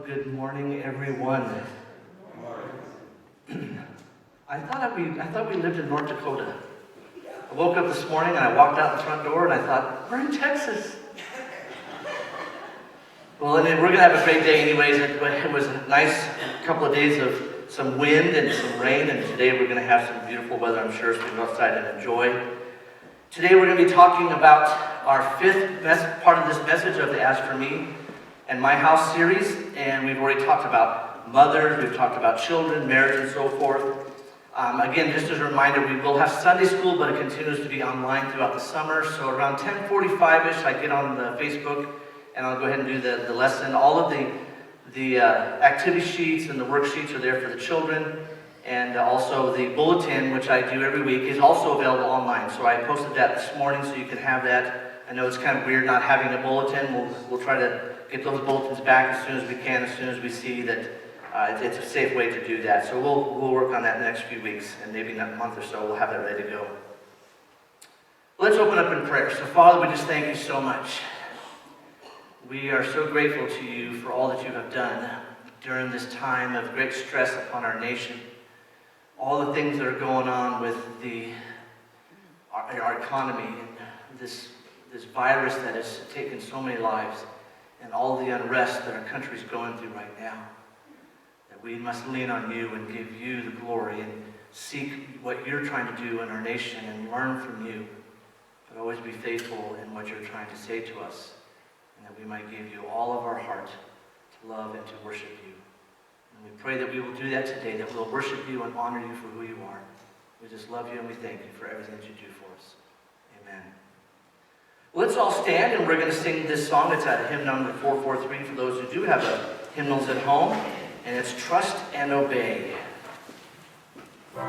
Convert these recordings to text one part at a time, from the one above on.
Good morning, everyone. I thought we lived in North Dakota. I woke up this morning and I walked out the front door and I thought, we're in Texas. Well, we're going to have a great day anyways. It was a nice couple of days of some wind and some rain, and today we're going to have some beautiful weather, I'm sure, so we can go outside and enjoy. Today we're going to be talking about our fifth part of this message of the As For Me and My House series, and we've already talked about mothers, we've talked about children, marriage, and so forth. Again, just as a reminder, we will have Sunday school, but it continues to be online throughout the summer. So around 10:45-ish, I get on the Facebook, and I'll go ahead and do the lesson. All of the activity sheets and the worksheets are there for the children, and also the bulletin, which I do every week, is also available online. So I posted that this morning, so you can have that. I know it's kind of weird not having a bulletin. We'll try to get those bulletins back as soon as we can, as soon as we see that it's a safe way to do that. So we'll work on that in the next few weeks, and maybe in a month or so we'll have that ready to go. Let's open up in prayer. So Father, we just thank you so much. We are so grateful to you for all that you have done during this time of great stress upon our nation. All the things that are going on with our economy and this virus that has taken so many lives, and all the unrest that our country is going through right now. That we must lean on you and give you the glory and seek what you're trying to do in our nation and learn from you. But always be faithful in what you're trying to say to us, and that we might give you all of our heart to love and to worship you. And we pray that we will do that today, that we'll worship you and honor you for who you are. We just love you and we thank you for everything that you do for us. Amen. Let's all stand, and we're going to sing this song. It's out of hymn number 443 for those who do have hymnals at home, and it's Trust and Obey. With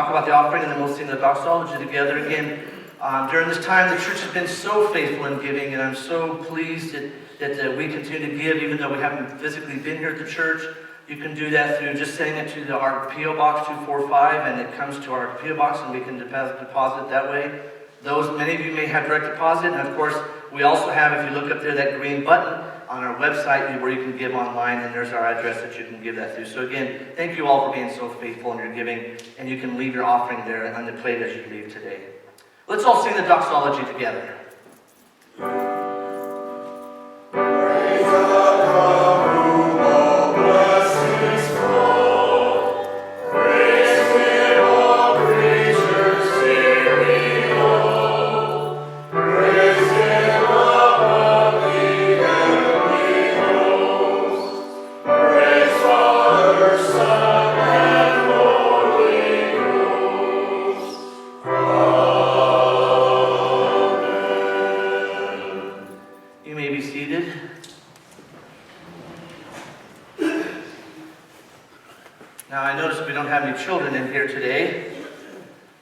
talk about the offering, and then we'll sing the doxology together again. During this time, the church has been so faithful in giving, and I'm so pleased that we continue to give, even though we haven't physically been here at the church. You can do that through just sending it to our P.O. Box 245, and it comes to our P.O. Box, and we can deposit it that way. Many of you may have direct deposit, and of course, we also have, if you look up there, that green button on our website where you can give online, and there's our address that you can give that through. So again, thank you all for being so faithful in your giving, and you can leave your offering there on the plate as you leave today. Let's all sing the doxology together. Now I notice we don't have any children in here today,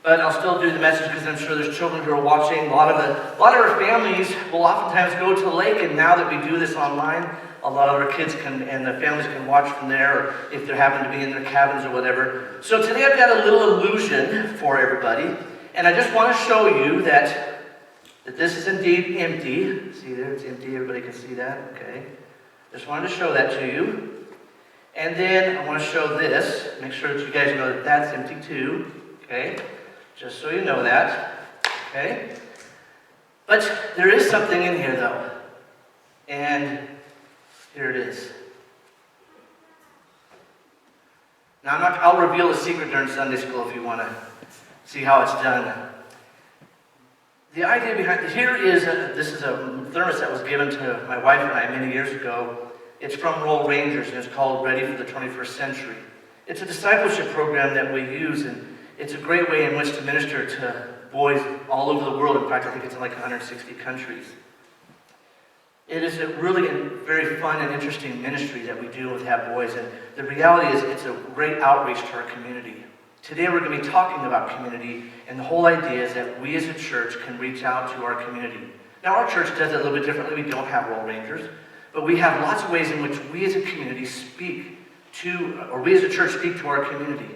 but I'll still do the message because I'm sure there's children who are watching. A lot of our families will oftentimes go to the lake, and now that we do this online, a lot of our kids and the families can watch from there, or if they happen to be in their cabins or whatever. So today I've got a little illusion for everybody, and I just want to show you that this is indeed empty. See there, it's empty. Everybody can see that. Okay. Just wanted to show that to you. And then I want to show this. Make sure that you guys know that that's empty too. Okay? Just so you know that. Okay? But there is something in here though. And here it is. Now I'll reveal a secret during Sunday school if you want to see how it's done. The idea behind this is a thermos that was given to my wife and I many years ago. It's from Royal Rangers, and it's called Ready for the 21st Century. It's a discipleship program that we use, and it's a great way in which to minister to boys all over the world. In fact, I think it's in like 160 countries. It is a really very fun and interesting ministry that we do with Have Boys, and the reality is it's a great outreach to our community. Today we're going to be talking about community, and the whole idea is that we as a church can reach out to our community. Now our church does it a little bit differently. We don't have Royal Rangers. But we have lots of ways in which we as a community we as a church speak to our community.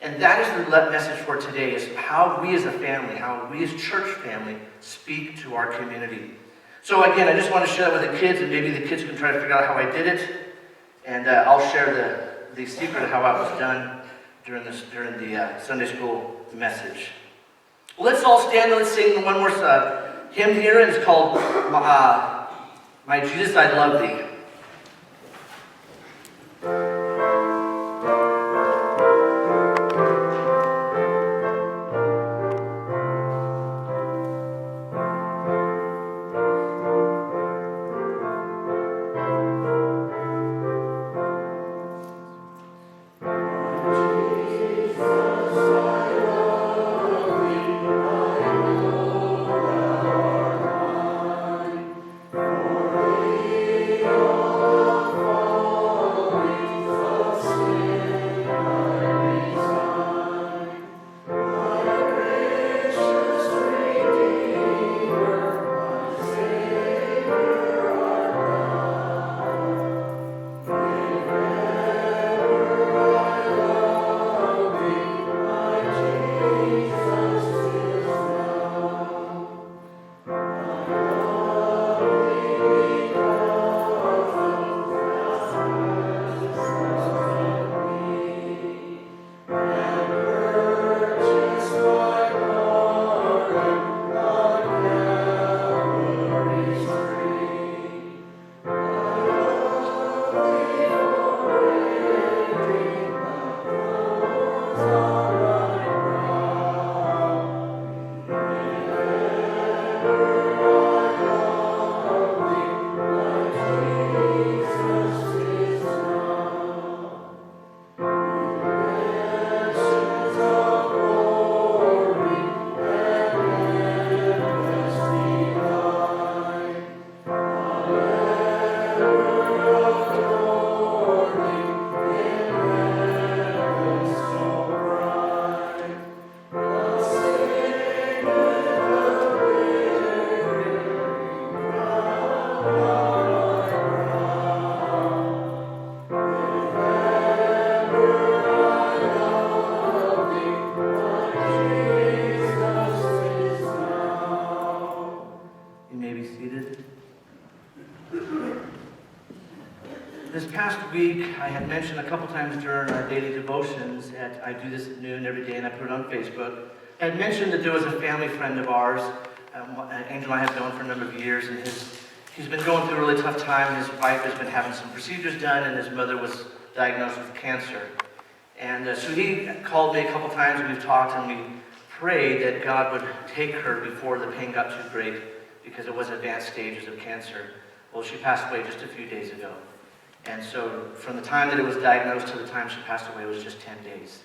And that is the message for today, is how we as a family, how we as church family speak to our community. So again, I just want to share that with the kids, and maybe the kids can try to figure out how I did it. And I'll share the secret of how it was done during the Sunday school message. Well, let's all stand and let's sing one more hymn here, and it's called My Jesus, I Love Thee. Oh this past week, I had mentioned a couple times during our daily devotions that I do this at noon every day, and I put it on Facebook. I had mentioned that there was a family friend of ours, Angel and I have known for a number of years, and he's been going through a really tough time. His wife has been having some procedures done, and his mother was diagnosed with cancer. And so he called me a couple times, and we've talked, and we prayed that God would take her before the pain got too great, because it was advanced stages of cancer. Well, she passed away just a few days ago. And so from the time that it was diagnosed to the time she passed away was just 10 days.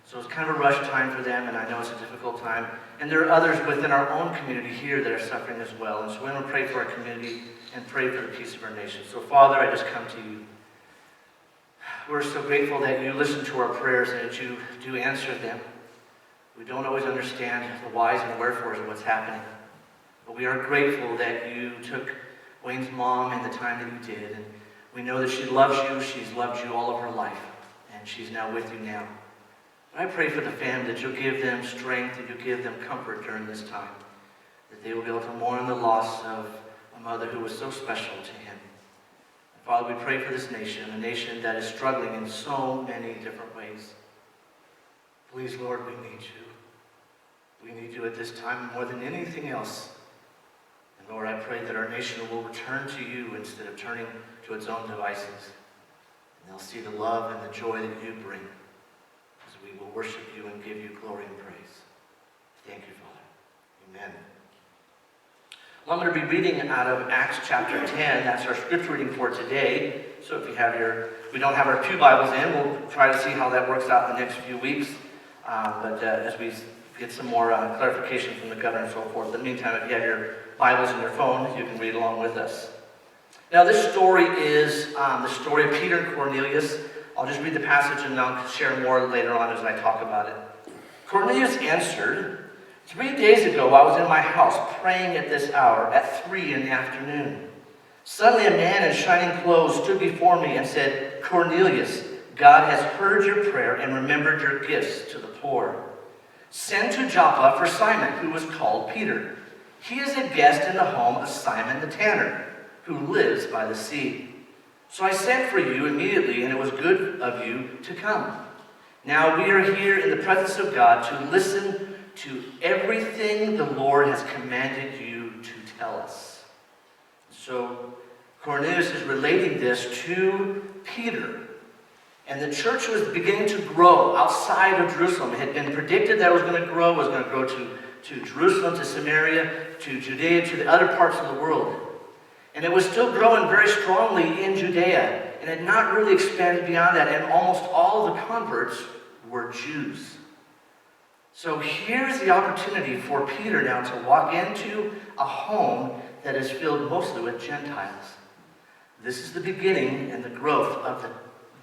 So it's kind of a rush time for them, and I know it's a difficult time. And there are others within our own community here that are suffering as well. And so we want to pray for our community and pray for the peace of our nation. So Father, I just come to you. We're so grateful that you listen to our prayers and that you do answer them. We don't always understand the whys and wherefores of what's happening. But we are grateful that you took Wayne's mom and the time that you did. And we know that she loves you. She's loved you all of her life. And she's now with you now. I pray for the family that you'll give them strength, that you'll give them comfort during this time. That they will be able to mourn the loss of a mother who was so special to him. And Father, we pray for this nation, a nation that is struggling in so many different ways. Please, Lord, we need you. We need you at this time more than anything else. And Lord, I pray that our nation will return to you instead of turning to its own devices. And they'll see the love and the joy that you bring as we will worship you and give you glory and praise. Thank you, Father. Amen. Well, I'm going to be reading out of Acts chapter 10. That's our scripture reading for today. So if you have we don't have our pew Bibles in, we'll try to see how that works out in the next few weeks. But as we get some more clarification from the governor and so forth. In the meantime, if you have your Bibles in your phone, you can read along with us. Now, this story is the story of Peter and Cornelius. I'll just read the passage and I'll share more later on as I talk about it. Cornelius answered, 3 days ago I was in my house praying at this hour, at 3 p.m. Suddenly a man in shining clothes stood before me and said, Cornelius, God has heard your prayer and remembered your gifts to the poor. Send to Joppa for Simon, who was called Peter. He is a guest in the home of Simon the tanner, who lives by the sea. So I sent for you immediately, and it was good of you to come. Now we are here in the presence of God to listen to everything the Lord has commanded you to tell us. So Cornelius is relating this to Peter. And the church was beginning to grow outside of Jerusalem. It had been predicted that it was going to grow. It was going to grow to Jerusalem, to Samaria, to Judea, to the other parts of the world. And it was still growing very strongly in Judea. And it had not really expanded beyond that. And almost all of the converts were Jews. So here's the opportunity for Peter now to walk into a home that is filled mostly with Gentiles. This is the beginning and the growth of the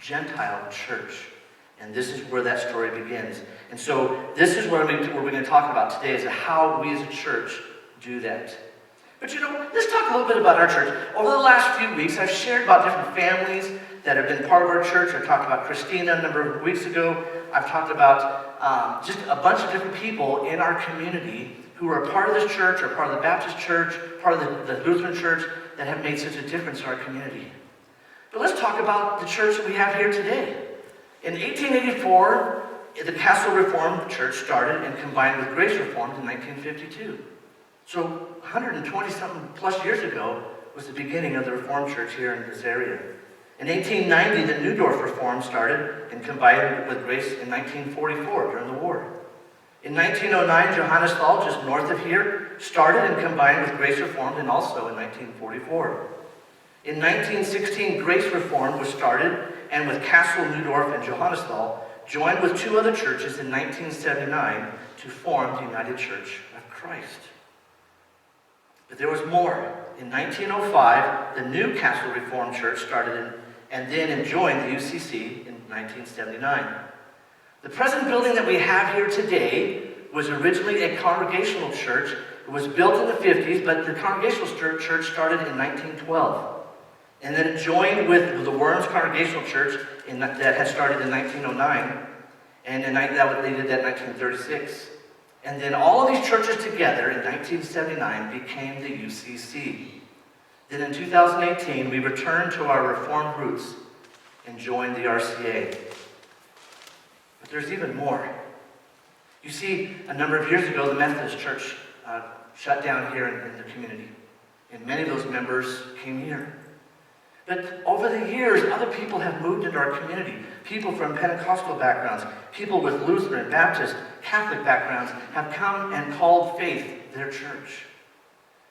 Gentile church. And this is where that story begins. And so this is what we're going to talk about today, is how we as a church do that. But let's talk a little bit about our church. Over the last few weeks, I've shared about different families that have been part of our church. I talked about Christina a number of weeks ago. I've talked about just a bunch of different people in our community who are part of this church, or part of the Baptist church, part of the Lutheran church, that have made such a difference in our community. But let's talk about the church that we have here today. In 1884, the Castle Reformed Church started and combined with Grace Reformed in 1952. So 120-something plus years ago was the beginning of the Reformed Church here in this area. In 1890, the Neudorf Reformed started and combined with Grace in 1944 during the war. In 1909, Johannes Thal, just north of here, started and combined with Grace Reformed, and also in 1944. In 1916, Grace Reformed was started, and with Castle, Neudorf, and Johannesthal, joined with 2 other churches in 1979 to form the United Church of Christ. But there was more. In 1905, the new Castle Reformed Church started and then joined the UCC in 1979. The present building that we have here today was originally a congregational church. It was built in the 50s, but the congregational church started in 1912. And then it joined with the Worms Congregational Church that had started in 1909. And they did that in 1936. And then all of these churches together in 1979 became the UCC. Then in 2018, we returned to our Reformed roots and join the RCA. But there's even more. You see, a number of years ago, the Methodist Church shut down here in the community. And many of those members came here. But over the years, other people have moved into our community. People from Pentecostal backgrounds, people with Lutheran, Baptist, Catholic backgrounds have come and called faith their church.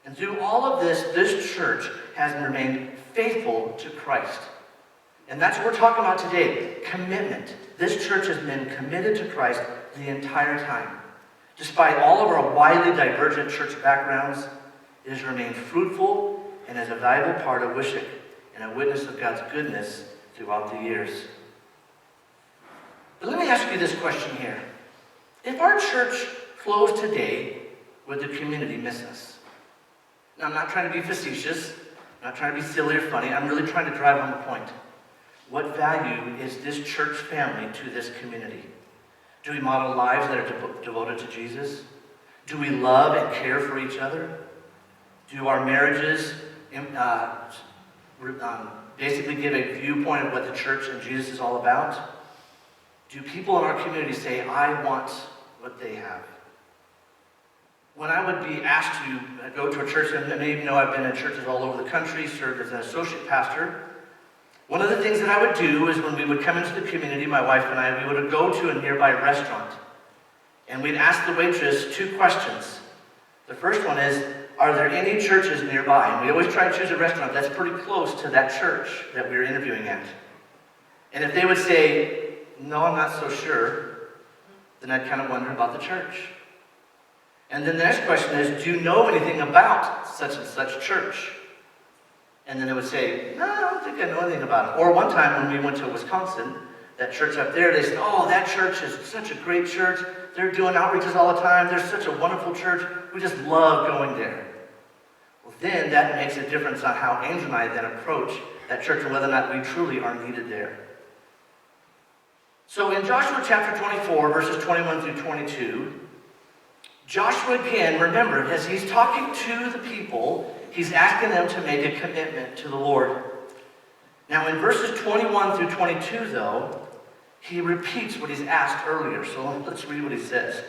And through all of this, this church has remained faithful to Christ. And that's what we're talking about today, commitment. This church has been committed to Christ the entire time. Despite all of our widely divergent church backgrounds, it has remained fruitful and is a valuable part of Wishick and a witness of God's goodness throughout the years. But let me ask you this question here. If our church closed today, would the community miss us? Now, I'm not trying to be facetious. I'm not trying to be silly or funny. I'm really trying to drive home the point. What value is this church family to this community? Do we model lives that are devoted to Jesus? Do we love and care for each other? Do our marriages basically give a viewpoint of what the church and Jesus is all about? Do people in our community say, I want what they have? When I would be asked to go to a church, and many of you know I've been in churches all over the country, served as an associate pastor, one of the things that I would do is when we would come into the community, my wife and I, we would go to a nearby restaurant. And we'd ask the waitress 2 questions. The first one is, are there any churches nearby? And we always try to choose a restaurant that's pretty close to that church that we were interviewing at. And if they would say, no, I'm not so sure, then I'd kind of wonder about the church. And then the next question is, do you know anything about such and such church? And then they would say, no, I don't think I know anything about it. Or one time when we went to Wisconsin, that church up there, they said, oh, that church is such a great church. They're doing outreaches all the time. They're such a wonderful church. We just love going there. Well, then that makes a difference on how Angel and I then approach that church and whether or not we truly are needed there. So in Joshua chapter 24, verses 21 through 22, Joshua again, remember, as he's talking to the people, he's asking them to make a commitment to the Lord. Now in verses 21 through 22, though, he repeats what he's asked earlier. So let's read what he says.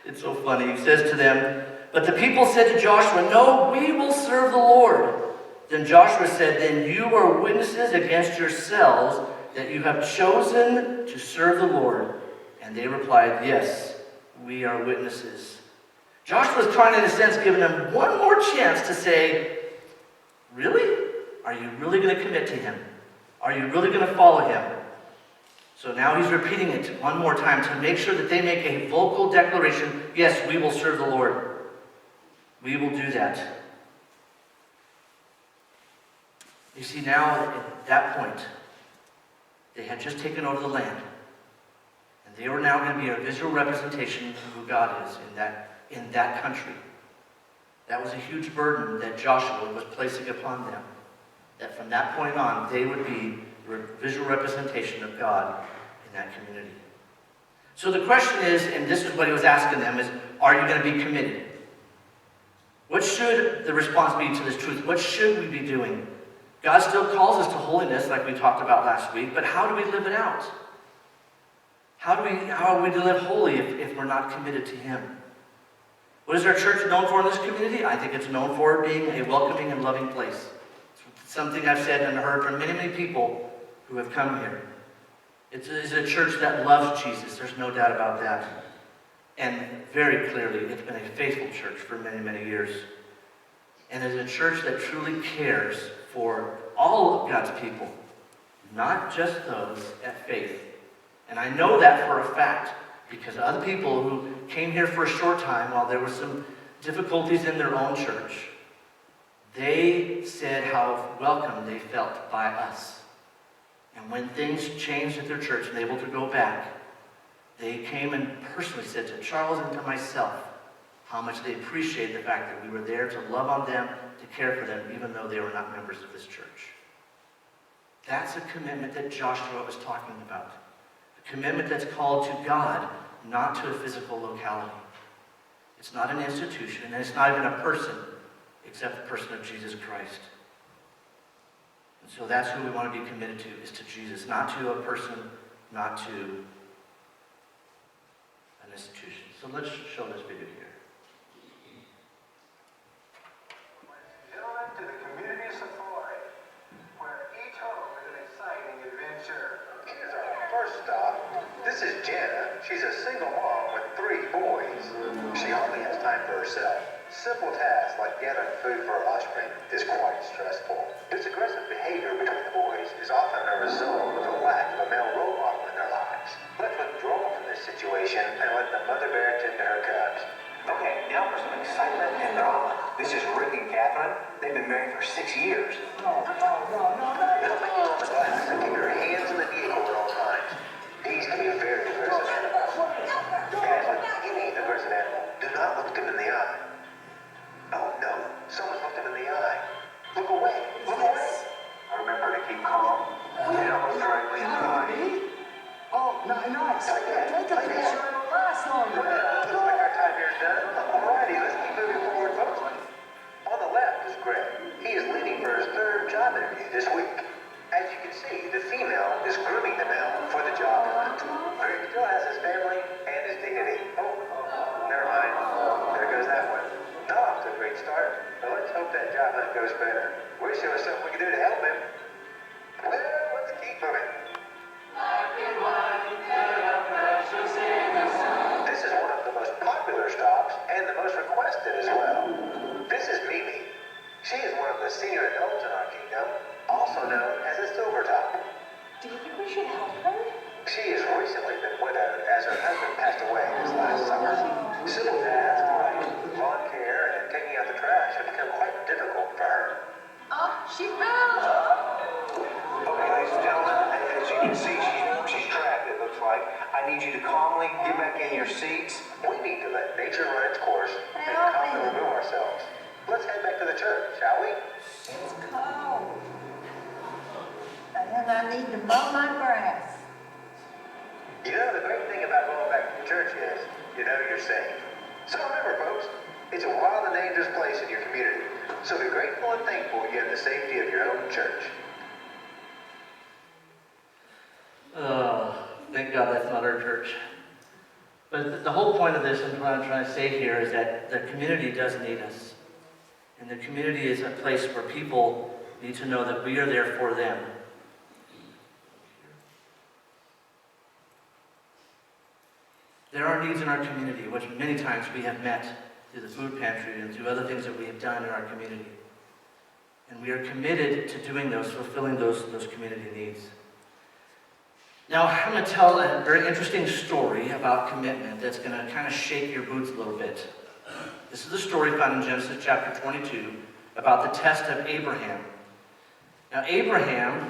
It's so funny. He says to them, but the people said to Joshua, no, we will serve the Lord. Then Joshua said, then you are witnesses against yourselves that you have chosen to serve the Lord. And they replied, yes, we are witnesses. Joshua was trying, in a sense, giving them one more chance to say, really? Are you really going to commit to him? Are you really going to follow him? So now he's repeating it one more time to make sure that they make a vocal declaration, yes, we will serve the Lord. We will do that. You see, now at that point, they had just taken over the land. And they were now going to be a visual representation of who God is in that country. That was a huge burden that Joshua was placing upon them. That from that point on, they would be a visual representation of God in that community. So the question is, and this is what he was asking them, is, are you going to be committed? What should the response be to this truth? What should we be doing? God still calls us to holiness, like we talked about last week, but how do we live it out? How are we to live holy if we're not committed to him? What is our church known for in this community? I think it's known for being a welcoming and loving place. It's something I've said and heard from many, many people who have come here. It's a church that loves Jesus. There's no doubt about that. And very clearly, it's been a faithful church for many, many years. And it's a church that truly cares for all of God's people, not just those at faith. And I know that for a fact, because other people who came here for a short time while there were some difficulties in their own church, they said how welcome they felt by us. And when things changed at their church and they were able to go back, they came and personally said to Charles and to myself how much they appreciated the fact that we were there to love on them, to care for them, even though they were not members of this church. That's a commitment that Joshua was talking about. A commitment that's called to God, not to a physical locality. It's not an institution, and it's not even a person, except the person of Jesus Christ. So that's who we want to be committed to, is to Jesus, not to a person, not to an institution. So let's show this video here. Gentlemen, to the community safari, where each home is an exciting adventure. Here's our first stop. This is Jana. She's a single mom with 3 boys. She hardly has time for herself. Simple tasks like gathering food for her offspring is quite stressful. This aggressive behavior between the boys is often a result of the lack of a male role model in their lives. Let's withdraw from this situation and let the mother bear tend to her cubs. Okay, now for some excitement and drama. This is Rick and Catherine. They've been married for 6 years. No. Little Mickey on the glass and keep her hands in the vehicle at all times. These can be very aggressive animals. As with any aggressive animal, do not look them in the eye. Oh no, someone's looked him in the eye. Look away, look away. Remember to keep calm and don't look directly in the eye. Oh, nice. Take a picture, it'll last longer. Well, looks like our time here is done. Alrighty, let's keep moving forward, folks. On the left is Greg. He is leaving for his 3rd job interview this week. As you can see, the female is grooming the male for the job hunt. Greg still has his family and his dignity. Oh, never mind. There goes that one. Not off to a great start, but let's hope that job hunt goes better. Wish there was something we could do to help him. Well, let's keep moving. This is one of the most popular stops and the most requested as well. This is Mimi. She is one of the senior adults in our kingdom, also known as a silver top. Do you think we should help her? She has recently been widowed as her husband passed away this last summer. Simple tasks like lawn care and taking out the trash have become quite difficult for her. Oh, she fell! Okay, ladies and gentlemen, as you can see, she's trapped, it looks like. I need you to calmly get back in your seats. We need to let nature run its course and calmly remove ourselves. Let's head back to the church, shall we? It's cold. And I need to mow my grass. You know, the great thing about going back to the church is, you know you're safe. So remember, folks, it's a wild and dangerous place in your community. So be grateful and thankful you have the safety of your own church. Thank God that's not our church. But the whole point of this, and what I'm trying to say here, is that the community does need us. And the community is a place where people need to know that we are there for them. There are needs in our community, which many times we have met through the food pantry and through other things that we have done in our community. And we are committed to doing those, fulfilling those community needs. Now, I'm going to tell a very interesting story about commitment that's going to kind of shake your boots a little bit. This is a story found in Genesis chapter 22 about the test of Abraham. Now, Abraham,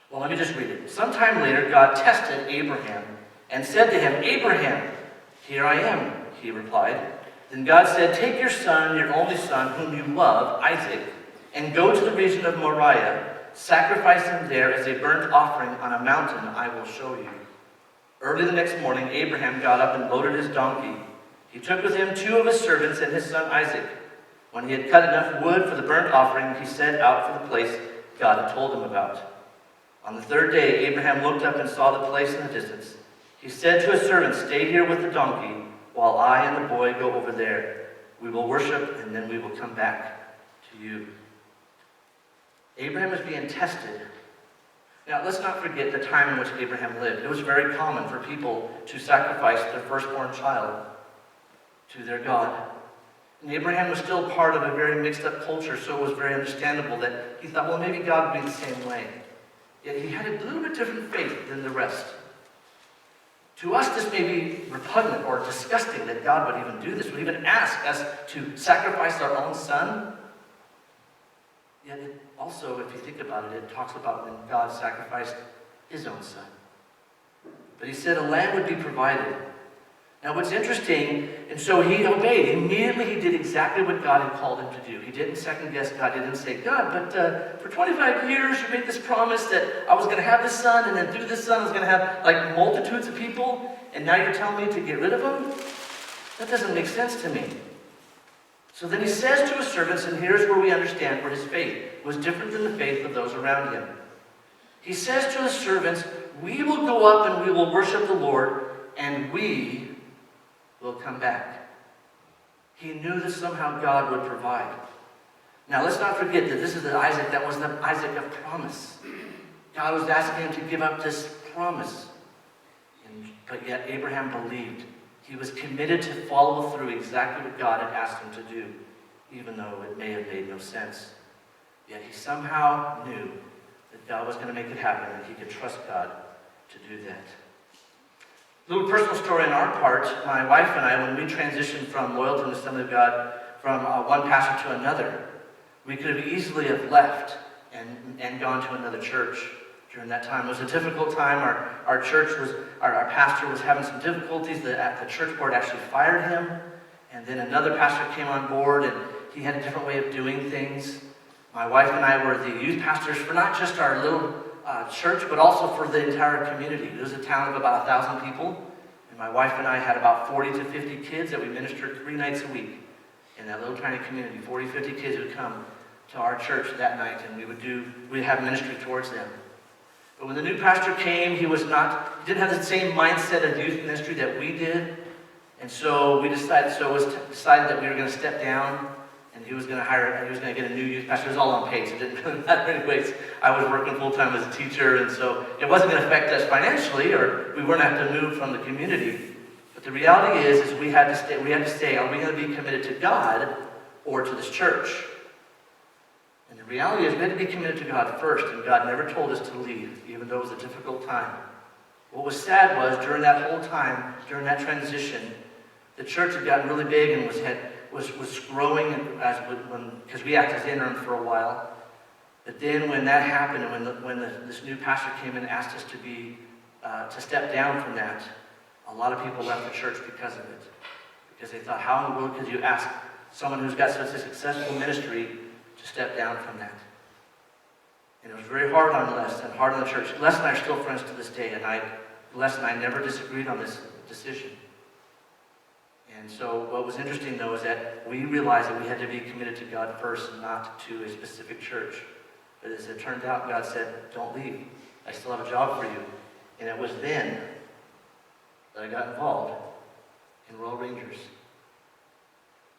well, let me just read it. Sometime later, God tested Abraham and said to him, "Abraham, here I am," he replied. Then God said, "Take your son, your only son, whom you love, Isaac, and go to the region of Moriah. Sacrifice him there as a burnt offering on a mountain I will show you." Early the next morning, Abraham got up and loaded his donkey. He took with him 2 of his servants and his son Isaac. When he had cut enough wood for the burnt offering, he set out for the place God had told him about. On the 3rd day, Abraham looked up and saw the place in the distance. He said to his servant, "Stay here with the donkey, while I and the boy go over there. We will worship, and then we will come back to you." Abraham is being tested. Now, let's not forget the time in which Abraham lived. It was very common for people to sacrifice their firstborn child to their God. And Abraham was still part of a very mixed up culture, so it was very understandable that he thought, well, maybe God would be the same way. Yet he had a little bit different faith than the rest. To us, this may be repugnant or disgusting that God would even do this, would even ask us to sacrifice our own son. Yet it also, if you think about it, it talks about when God sacrificed his own son. But he said a lamb would be provided. Now what's interesting, and so he obeyed. Immediately he did exactly what God had called him to do. He didn't second guess God. He didn't say, "God, but for 25 years you made this promise that I was going to have this son, and then through this son I was going to have like multitudes of people, and now you're telling me to get rid of them? That doesn't make sense to me." So then he says to his servants, and here's where we understand where his faith was different than the faith of those around him. He says to his servants, we will go up and we will worship the Lord, and we will come back. He knew that somehow God would provide. Now let's not forget that this is the Isaac that was the Isaac of promise. God was asking him to give up this promise. But yet Abraham believed. He was committed to follow through exactly what God had asked him to do, even though it may have made no sense. Yet he somehow knew that God was going to make it happen, and he could trust God to do that. A little personal story on our part. My wife and I, when we transitioned from Loyalton Assembly of God, from one pastor to another, we could have easily have left and gone to another church during that time. It was a difficult time. Our pastor was having some difficulties. The church board actually fired him, and then another pastor came on board, and he had a different way of doing things. My wife and I were the youth pastors for not just our little church, but also for the entire community. It was a town of about 1,000 people, and my wife and I had about 40 to 50 kids that we ministered 3 nights a week in that little tiny community. 40, 50 kids would come to our church that night, and we'd have ministry towards them. But when the new pastor came, he didn't have the same mindset of youth ministry that we did, and so it was decided that we were going to step down. And he was going to get a new youth pastor. It was all on pace. It didn't really matter anyways. I was working full-time as a teacher, and so it wasn't going to affect us financially, or we weren't going to have to move from the community. But the reality is we had to stay. Are we going to be committed to God or to this church? And the reality is we had to be committed to God first, and God never told us to leave, even though it was a difficult time. What was sad was during that whole time, during that transition, the church had gotten really big and was growing because we acted as interim for a while. But then when that happened, and when this new pastor came and asked us to step down from that, a lot of people left the church because of it. Because they thought, how in the world could you ask someone who's got such a successful ministry to step down from that? And it was very hard on Les and hard on the church. Les and I are still friends to this day, and Les and I never disagreed on this decision. And so what was interesting, though, is that we realized that we had to be committed to God first and not to a specific church. But as it turned out, God said, don't leave. I still have a job for you. And it was then that I got involved in Royal Rangers.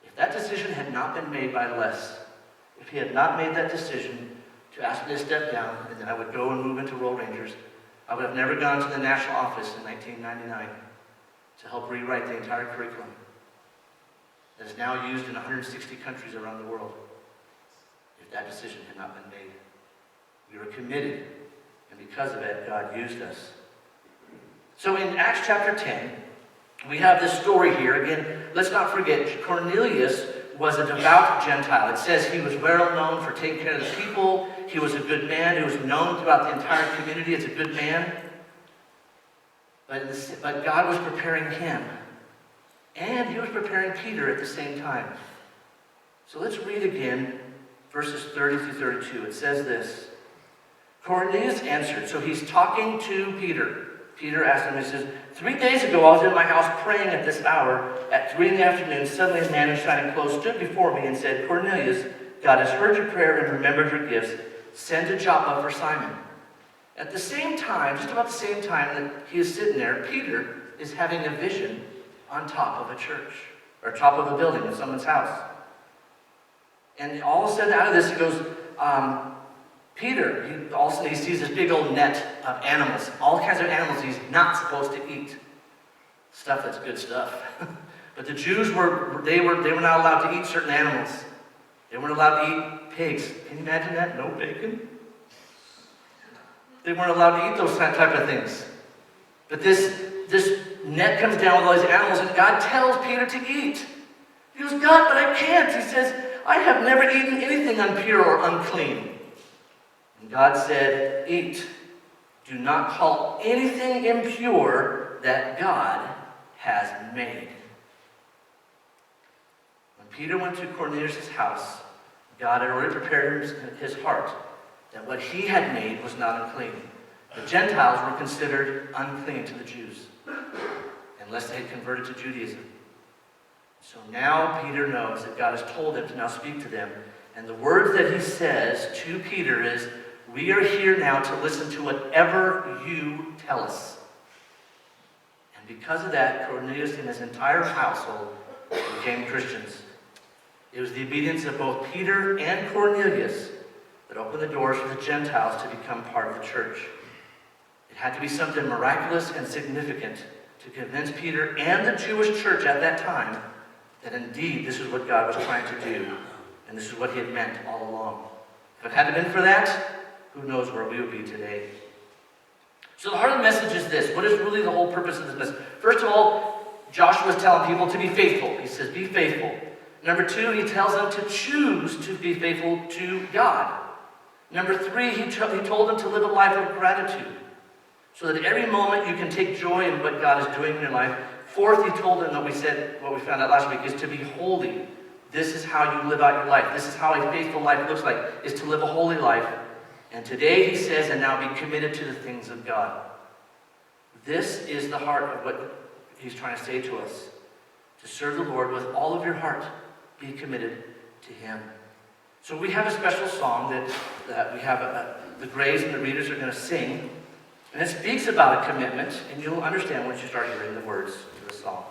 If that decision had not been made by Les, if he had not made that decision to ask me to step down and then I would go and move into Royal Rangers, I would have never gone to the national office in 1999 to help rewrite the entire curriculum that is now used in 160 countries around the world. If that decision had not been made, we were committed, and because of it, God used us. So in Acts chapter 10, we have this story here. Again, let's not forget, Cornelius was a devout Gentile. It says he was well known for taking care of the people. He was a good man. He was known throughout the entire community as a good man. But God was preparing him. And he was preparing Peter at the same time. So let's read again verses 30 through 32. It says this. Cornelius answered. So he's talking to Peter. Peter asked him, he says, 3 days ago I was in my house praying at this hour. At 3 p.m, suddenly a man in shining clothes stood before me and said, Cornelius, God has heard your prayer and remembered your gifts. Send to Joppa for Simon. At the same time, just about the same time that he is sitting there, Peter is having a vision on top of a church, or top of a building in someone's house. And all of a sudden out of this, he goes, Peter, he sees this big old net of animals, all kinds of animals he's not supposed to eat. Stuff that's good stuff. But the Jews were not allowed to eat certain animals. They weren't allowed to eat pigs. Can you imagine that? No bacon? They weren't allowed to eat those type of things. But this net comes down with all these animals, and God tells Peter to eat. He goes, God, but I can't. He says, I have never eaten anything impure or unclean. And God said, eat. Do not call anything impure that God has made. When Peter went to Cornelius' house, God had already prepared his heart that what he had made was not unclean. The Gentiles were considered unclean to the Jews, unless they had converted to Judaism. So now Peter knows that God has told him to now speak to them. And the words that he says to Peter is, we are here now to listen to whatever you tell us. And because of that, Cornelius and his entire household became Christians. It was the obedience of both Peter and Cornelius that opened the doors for the Gentiles to become part of the church. It had to be something miraculous and significant to convince Peter and the Jewish church at that time that indeed this is what God was trying to do, and this is what he had meant all along. If it hadn't been for that, who knows where we would be today. So the heart of the message is this. What is really the whole purpose of this message? First of all, Joshua is telling people to be faithful. He says, be faithful. Number two, he tells them to choose to be faithful to God. Number three, he told them to live a life of gratitude, so that every moment you can take joy in what God is doing in your life. Fourth, he told them what we found out last week, is to be holy. This is how you live out your life. This is how a faithful life looks like, is to live a holy life. And today he says, and now be committed to the things of God. This is the heart of what he's trying to say to us. To serve the Lord with all of your heart. Be committed to him. So we have a special song that we have the Grays and the readers are going to sing. And it speaks about a commitment, and you'll understand once you start hearing the words to the song.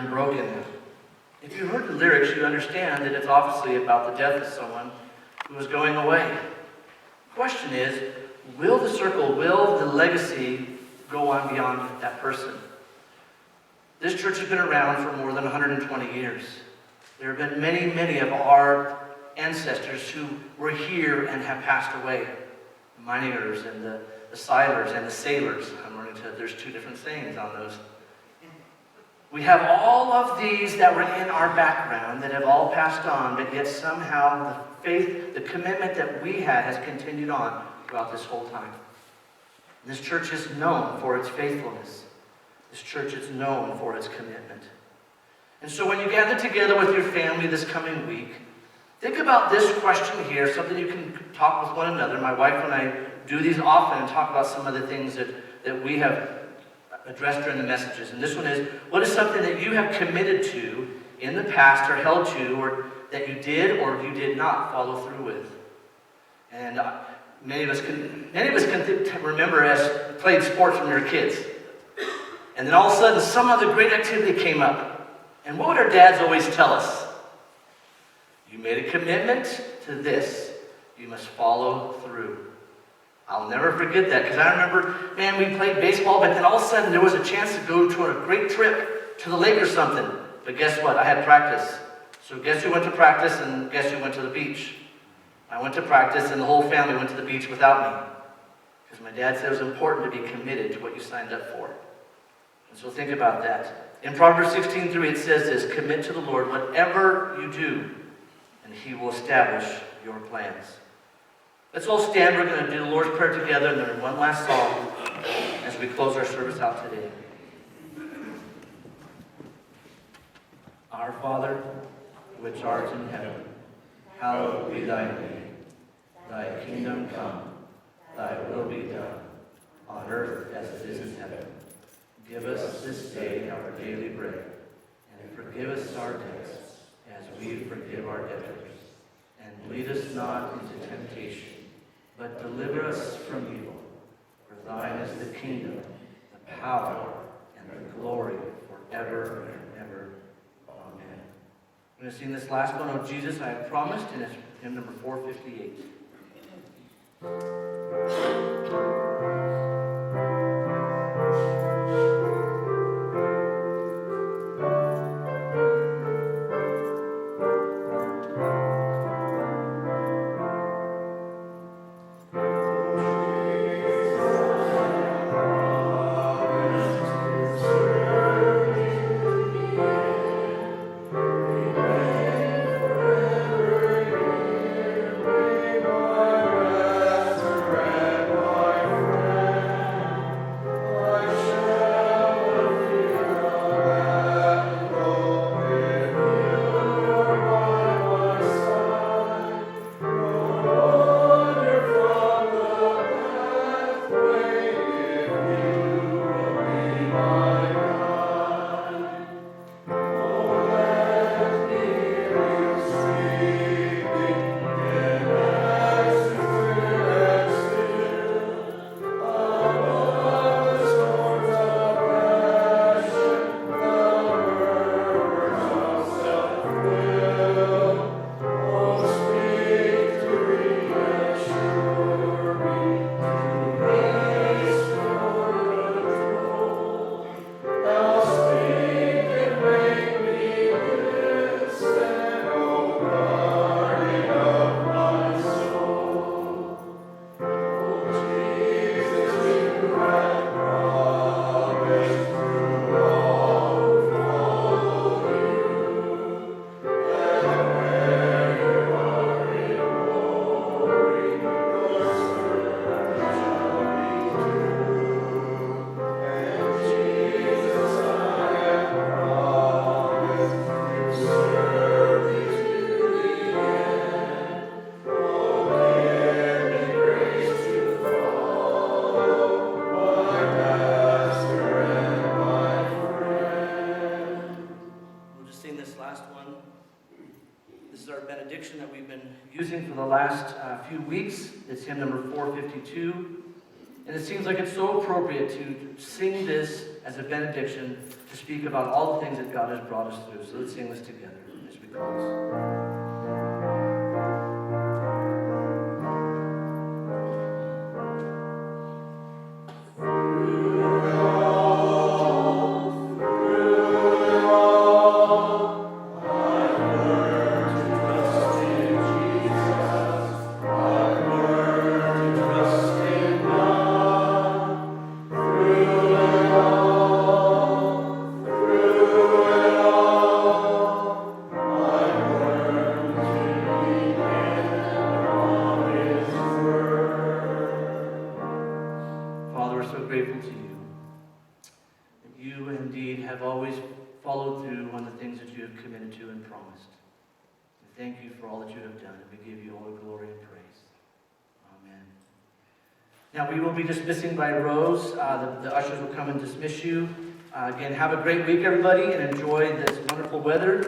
unbroken. If you heard the lyrics, you understand that it's obviously about the death of someone who is going away. The question is, will the legacy go on beyond that person? This church has been around for more than 120 years. There have been many, many of our ancestors who were here and have passed away. The miners and the silers and the sailors. I'm learning there's two different sayings on those. We have all of these that were in our background that have all passed on, but yet somehow the faith, the commitment that we had has continued on throughout this whole time. This church is known for its faithfulness. This church is known for its commitment. And so when you gather together with your family this coming week, think about this question here, something you can talk with one another. My wife and I do these often and talk about some of the things that we have addressed during the messages. And this one is, what is something that you have committed to in the past or held to, or that you did or you did not follow through with? And many of us can remember as played sports when we were kids. And then all of a sudden, some other great activity came up. And what would our dads always tell us? You made a commitment to this. You must follow through. I'll never forget that, because I remember, man, we played baseball, but then all of a sudden there was a chance to go to a great trip to the lake or something. But guess what? I had practice. So guess who went to practice and guess who went to the beach? I went to practice and the whole family went to the beach without me. Because my dad said it was important to be committed to what you signed up for. And so think about that. In Proverbs 16:3 it says this, commit to the Lord whatever you do, and He will establish your plans. Let's all stand. We're going to do the Lord's Prayer together and then one last song as we close our service out today. Our Father, which art in heaven, hallowed be thy name. Thy kingdom come, thy will be done, on earth as it is in heaven. Give us this day our daily bread, and forgive us our debts, as we forgive our debtors. And lead us not into temptation, but deliver us from evil. For thine is the kingdom, the power, and the glory forever and ever. Amen. I'm going to sing this last one, "Oh Jesus, I have promised," and it's hymn number 458. That we've been using for the last few weeks. It's hymn number 452. And it seems like it's so appropriate to sing this as a benediction to speak about all the things that God has brought us through. So let's sing this together as we close. Father, we're so grateful to you that you indeed have always followed through on the things that you have committed to and promised. We thank you for all that you have done, and we give you all the glory and praise. Amen. Now we will be dismissing by rows. The ushers will come and dismiss you. Again, have a great week, everybody, and enjoy this wonderful weather.